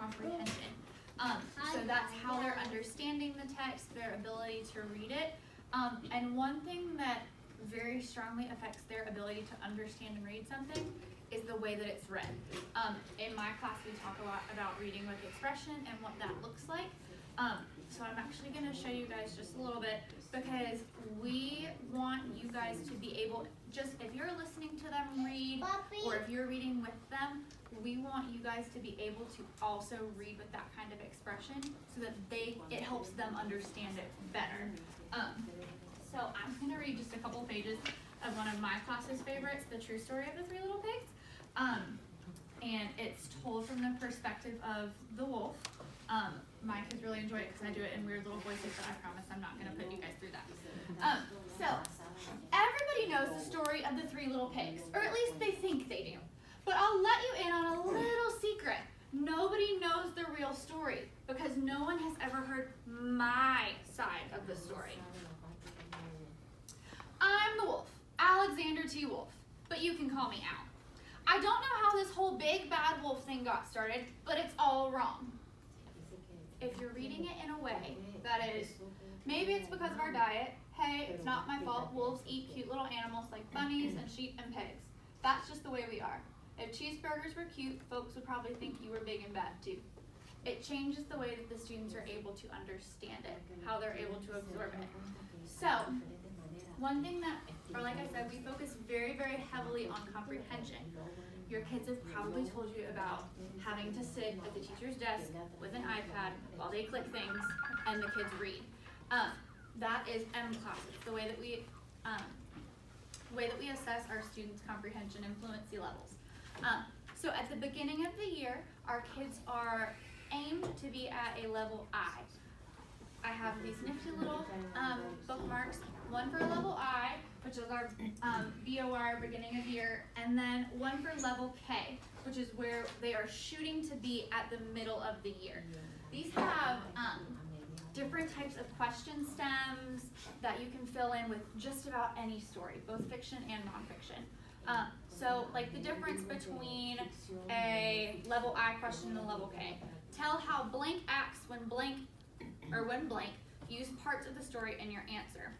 comprehension. So that's how they're understanding the text, their ability to read it. And one thing that very strongly affects their ability to understand and read something is the way that it's read. In my class, we talk a lot about reading with expression and what that looks like. So I'm actually going to show you guys just a little bit, because we want you guys to be able, just if you're listening to them read, or if you're reading with them, we want you guys to be able to also read with that kind of expression so that it helps them understand it better. So I'm going to read just a couple pages of one of my class's favorites, The True Story of the Three Little Pigs. And it's told from the perspective of the wolf. My kids really enjoy it because I do it in weird little voices, but I promise I'm not going to put you guys through that. So everybody knows the story of the three little pigs, or at least they think they do. But I'll let you in on a little secret. Nobody knows the real story because no one has ever heard my side of the story. I'm the wolf, Alexander T. Wolf, but you can call me Al. I don't know how this whole big bad wolf thing got started, but it's all wrong. If you're reading it in a way that is, maybe it's because of our diet. Hey, it's not my fault. Wolves eat cute little animals like bunnies and sheep and pigs. That's just the way we are. If cheeseburgers were cute, folks would probably think you were big and bad too. It changes the way that the students are able to understand it, how they're able to absorb it. So, one thing that, or like I said, we focus very, very heavily on comprehension. Your kids have probably told you about having to sit at the teacher's desk with an iPad while they click things and the kids read. That is M class. It's the way that we assess our students' comprehension and fluency levels. So at the beginning of the year, our kids are aimed to be at a level I. I have these nifty little bookmarks, one for level I, which is our BOR beginning of year, and then one for level K, which is where they are shooting to be at the middle of the year. These have different types of question stems that you can fill in with just about any story, both fiction and nonfiction. So like the difference between a level I question and a level K. Tell how blank acts when blank, use parts of the story in your answer.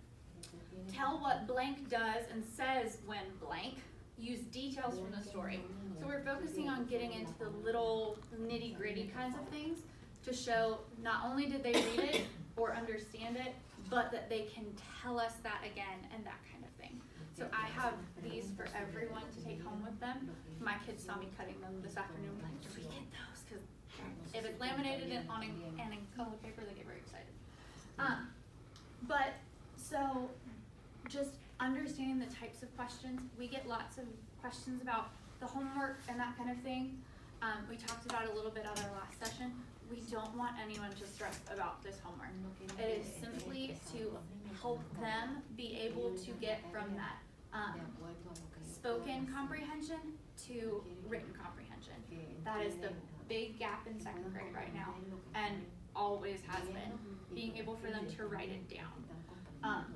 Tell what blank does and says when blank, use details from the story. So we're focusing on getting into the little nitty-gritty kinds of things to show not only did they read it or understand it, but that they can tell us that again and that kind of thing. So I have these for everyone to take home with them. My kids saw me cutting them this afternoon, like, do we get those? Because if it's laminated and in colored paper, they get very excited. But so just understanding the types of questions. We get lots of questions about the homework and that kind of thing. We talked about it a little bit on our last session. We don't want anyone to stress about this homework. It is simply to help them be able to get from that spoken comprehension to written comprehension. That is the big gap in second grade right now, and always has been, being able for them to write it down.